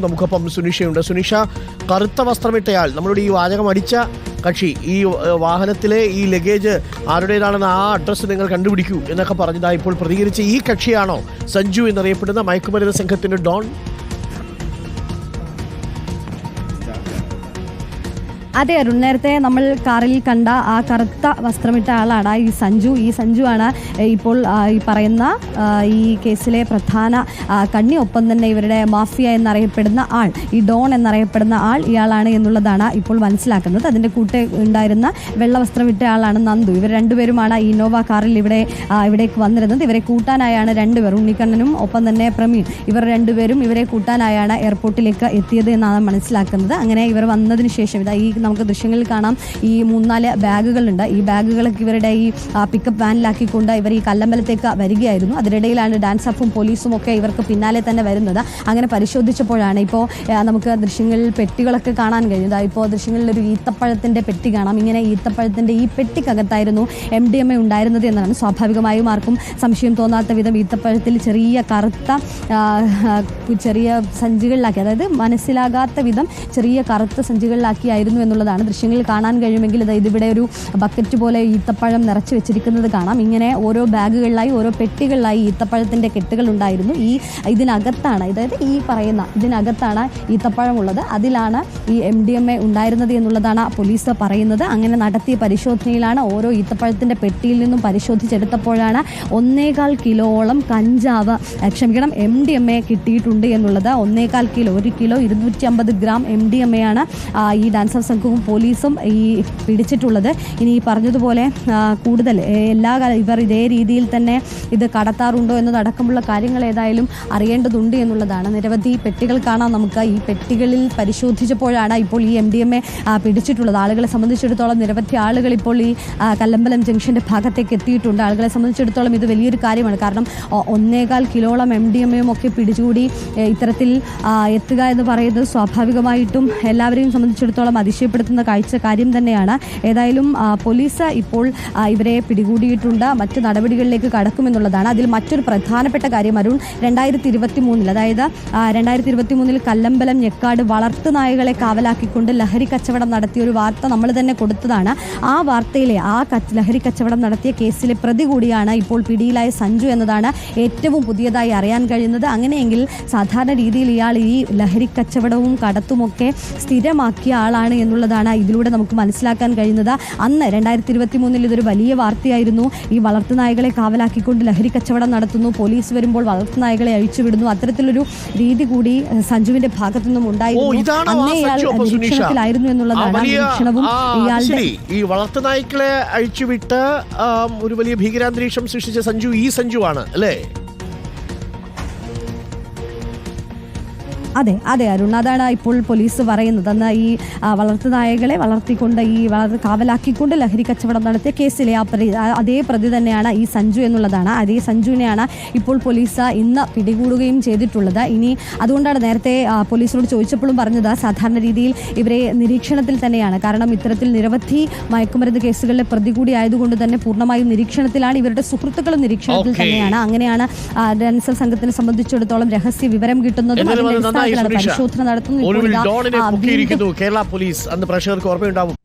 നമുക്കൊപ്പം സുനിഷയുണ്ട്. സുനിഷ, കറുത്ത വസ്ത്രമിട്ടയാൾ, നമ്മളുടെ ഈ വാചകം അടിച്ച കക്ഷി, ഈ വാഹനത്തിലെ ഈ ലഗേജ് ആരുടേതാണെന്ന് ആ അഡ്രസ്സ് നിങ്ങൾ കണ്ടുപിടിക്കൂ എന്നൊക്കെ പറഞ്ഞതായി ഇപ്പോൾ പ്രതികരിച്ച ഈ കക്ഷിയാണോ സഞ്ജു എന്നറിയപ്പെടുന്ന മയക്കുമരുന്ന് സംഘത്തിന്റെ ഡോൺ? അതെ അരുൺ, നേരത്തെ നമ്മൾ കാറിൽ കണ്ട ആ കറുത്ത വസ്ത്രമിട്ട ആളാണ് ഈ സഞ്ജു ആണ് ഇപ്പോൾ ഈ പറയുന്ന ഈ കേസിലെ പ്രധാന കണ്ണി. ഒപ്പം തന്നെ ഇവരുടെ മാഫിയ എന്നറിയപ്പെടുന്ന ആൾ, ഈ ഡോൺ എന്നറിയപ്പെടുന്ന ആൾ ഇയാളാണ് എന്നുള്ളതാണ് ഇപ്പോൾ മനസ്സിലാക്കുന്നത്. അതിൻ്റെ കൂടെ ഉണ്ടായിരുന്ന വെള്ള വസ്ത്രമിട്ട ആളാണ് നന്ദു. ഇവർ രണ്ടുപേരുമാണ് ഈ ഇന്നോവ കാറിൽ ഇവിടേക്ക് വന്നിരുന്നത്. ഇവരെ കൂട്ടാനായാണ് രണ്ടുപേർ, ഉണ്ണിക്കണ്ണനും ഒപ്പം തന്നെ പ്രമീൺ, ഇവർ രണ്ടുപേരും ഇവരെ കൂട്ടാനായാണ് എയർപോർട്ടിലേക്ക് എത്തിയത് എന്നാണ് മനസ്സിലാക്കുന്നത്. അങ്ങനെ ഇവർ വന്നതിന് ശേഷം ഇതാ ഈ നമുക്ക് ദൃശ്യങ്ങളിൽ കാണാം, ഈ 3-4 ബാഗുകളുണ്ട്. ഈ ബാഗുകളൊക്കെ ഇവരുടെ ഈ പിക്കപ്പ് വാനിലാക്കിക്കൊണ്ട് ഇവർ ഈ കല്ലമ്പലത്തേക്ക് വരികയായിരുന്നു. അതിനിടയിലാണ് ഡാൻസ് ഓഫും പോലീസും ഒക്കെ ഇവർക്ക് പിന്നാലെ തന്നെ വരുന്നത്. അങ്ങനെ പരിശോധിച്ചപ്പോഴാണ് ഇപ്പോൾ നമുക്ക് ദൃശ്യങ്ങളിൽ പെട്ടികളൊക്കെ കാണാൻ കഴിയുന്നത്. ഇപ്പോൾ ദൃശ്യങ്ങളിലൊരു ഈത്തപ്പഴത്തിൻ്റെ പെട്ടി കാണാം. ഇങ്ങനെ ഈത്തപ്പഴത്തിൻ്റെ ഈ പെട്ടിക്കകത്തായിരുന്നു MDMA ഉണ്ടായിരുന്നത് എന്നാണ്. സ്വാഭാവികമായും ആർക്കും സംശയം തോന്നാത്ത വിധം ഈത്തപ്പഴത്തിൽ ചെറിയ കറുത്ത ചെറിയ സഞ്ചികളിലാക്കി, അതായത് മനസ്സിലാകാത്ത വിധം ചെറിയ കറുത്ത സഞ്ചികളിലാക്കിയായിരുന്നു എന്നുള്ളതാണ് ദൃശ്യങ്ങളിൽ കാണാൻ കഴിയുമെങ്കിൽ. ഇതിവിടെ ഒരു ബക്കറ്റ് പോലെ ഈത്തപ്പഴം നിറച്ച് വെച്ചിരിക്കുന്നത് കാണാം. ഇങ്ങനെ ഓരോ ബാഗുകളിലായി, ഓരോ പെട്ടികളിലായി ഈത്തപ്പഴത്തിൻ്റെ കെട്ടുകൾ ഉണ്ടായിരുന്നു. ഇതിനകത്താണ്, അതായത് ഈ പറയുന്ന ഇതിനകത്താണ് ഈത്തപ്പഴം ഉള്ളത്. അതിലാണ് ഈ MDMA ഉണ്ടായിരുന്നത് എന്നുള്ളതാണ് പോലീസ് പറയുന്നത്. അങ്ങനെ നടത്തിയ പരിശോധനയിലാണ് ഓരോ ഈത്തപ്പഴത്തിൻ്റെ പെട്ടിയിൽ നിന്നും പരിശോധിച്ചെടുത്തപ്പോഴാണ് 1.25 കിലോളം MDMA കിട്ടിയിട്ടുണ്ട് എന്നുള്ളത്. 1.25 കിലോ, 1 കിലോ 250 ഗ്രാം MDMA ആണ് ഈ ഡാൻസ് ഓഫ് സംഘവും പോലീസും ഈ പിടിച്ചിട്ടുള്ളത്. ഇനി ഈ പറഞ്ഞതുപോലെ കൂടുതൽ ഇവർ ഇതേ രീതിയിൽ തന്നെ ഇത് കടത്താറുണ്ടോ എന്നതടക്കമുള്ള കാര്യങ്ങൾ ഏതായാലും അറിയേണ്ടതുണ്ട് എന്നുള്ളതാണ്. നിരവധി പെട്ടികൾ കാണാം നമുക്ക്. ഈ പെട്ടികളിൽ പരിശോധിച്ചപ്പോഴാണ് ഇപ്പോൾ ഈ MDMA പിടിച്ചിട്ടുള്ളത്. ആളുകളെ സംബന്ധിച്ചിടത്തോളം നിരവധി ആളുകൾ ഇപ്പോൾ ഈ കല്ലമ്പലം ജംഗ്ഷൻ്റെ ഭാഗത്തേക്ക് എത്തിയിട്ടുണ്ട്. ആളുകളെ സംബന്ധിച്ചിടത്തോളം ഇത് വലിയൊരു കാര്യമാണ്. കാരണം 1.25 കിലോളം MDMA ഒക്കെ പിടിച്ചുകൂടി ഇത്തരത്തിൽ എത്തുക എന്ന് പറയുന്നത് സ്വാഭാവികമായിട്ടും എല്ലാവരെയും സംബന്ധിച്ചിടത്തോളം അതിശയപ്പെടുത്തുന്ന കാര്യം തന്നെയാണ്. ഏതായാലും പോലീസ് ഇപ്പോൾ ഇവരെ പിടികൂടിയിട്ടുണ്ട്. മറ്റു നടപടികളിലേക്ക് കടക്കുമെന്നുള്ളതാണ്. അതിൽ മറ്റൊരു പ്രധാനപ്പെട്ട കാര്യം അരുൺ, 2023 അതായത് 2023 കല്ലമ്പലം ഞെക്കാട് വളർത്തുനായകളെ കാവലാക്കിക്കൊണ്ട് ലഹരി കച്ചവടം നടത്തിയ ഒരു വാർത്ത നമ്മൾ തന്നെ കൊടുത്തതാണ്. ആ വാർത്തയിലെ ലഹരി കച്ചവടം നടത്തിയ കേസിലെ പ്രതി കൂടിയാണ് ഇപ്പോൾ പിടിയിലായ സഞ്ജു എന്നതാണ് ഏറ്റവും പുതിയതായി അറിയാൻ കഴിയുന്നത്. അങ്ങനെയെങ്കിൽ സാധാരണ രീതിയിൽ ഇയാൾ ഈ ലഹരി കച്ചവടവും കടത്തുമൊക്കെ സ്ഥിരമാക്കിയ ആളാണ് എന്നുള്ളതാണ് ഇതിലൂടെ നമുക്ക് മനസ്സിലാക്കാൻ കഴിയുന്നത്. അന്ന് 2023 ഇതൊരു വലിയ വാർത്തയായിരുന്നു. ഈ വളർത്തുനായകളെ കാവലാക്കിക്കൊണ്ട് ലഹരി കച്ചവടം നടത്തുന്നു, പോലീസ് വരുമ്പോൾ വളർത്തുനായകളെ അഴിച്ചുവിടുന്നു, അത്തരത്തിലൊരു രീതി കൂടി സഞ്ജുവിന്റെ ഭാഗത്തു നിന്നും ഉണ്ടായിരുന്നു. അന്നേ ഇയാൾ നിരീക്ഷണത്തിലായിരുന്നു എന്നുള്ളതാണ്. നിരീക്ഷണവും ഇയാളുടെ ഈ വളർത്തുനായ്ക്കളെ അഴിച്ചുവിട്ട് ഒരു വലിയ ഭീകരാന്തരീക്ഷം സൃഷ്ടിച്ച സഞ്ജു ആണ് അല്ലേ? അതെ അരുൺ, അതാണ് ഇപ്പോൾ പോലീസ് പറയുന്നത്. അന്ന് ഈ വളർത്തുനായകളെ വളർത്തിക്കൊണ്ട് കാവലാക്കിക്കൊണ്ട് ലഹരി കച്ചവടം നടത്തിയ കേസിലെ അതേ പ്രതി തന്നെയാണ് ഈ സഞ്ജു എന്നുള്ളതാണ്. അതേ സഞ്ജുവിനെയാണ് ഇപ്പോൾ പോലീസ് ഇന്ന് പിടികൂടുകയും ചെയ്തിട്ടുള്ളത്. ഇനി അതുകൊണ്ടാണ് നേരത്തെ പോലീസിനോട് ചോദിച്ചപ്പോഴും പറഞ്ഞത് സാധാരണ രീതിയിൽ ഇവരെ നിരീക്ഷണത്തിൽ തന്നെയാണ്. കാരണം ഇത്തരത്തിൽ നിരവധി മയക്കുമരുന്ന് കേസുകളിലെ പ്രതി കൂടി ആയതുകൊണ്ട് തന്നെ പൂർണ്ണമായും നിരീക്ഷണത്തിലാണ്. ഇവരുടെ സുഹൃത്തുക്കളും നിരീക്ഷണത്തിൽ തന്നെയാണ്. അങ്ങനെയാണ് ഡാൻസ് സംഘത്തിനെ സംബന്ധിച്ചിടത്തോളം രഹസ്യ വിവരം കിട്ടുന്നതും പരിശോധന നടത്തുന്നു. കേരള പോലീസ് അന്ന് പ്രേക്ഷകർക്ക് ഓർമ്മയുണ്ടാവും.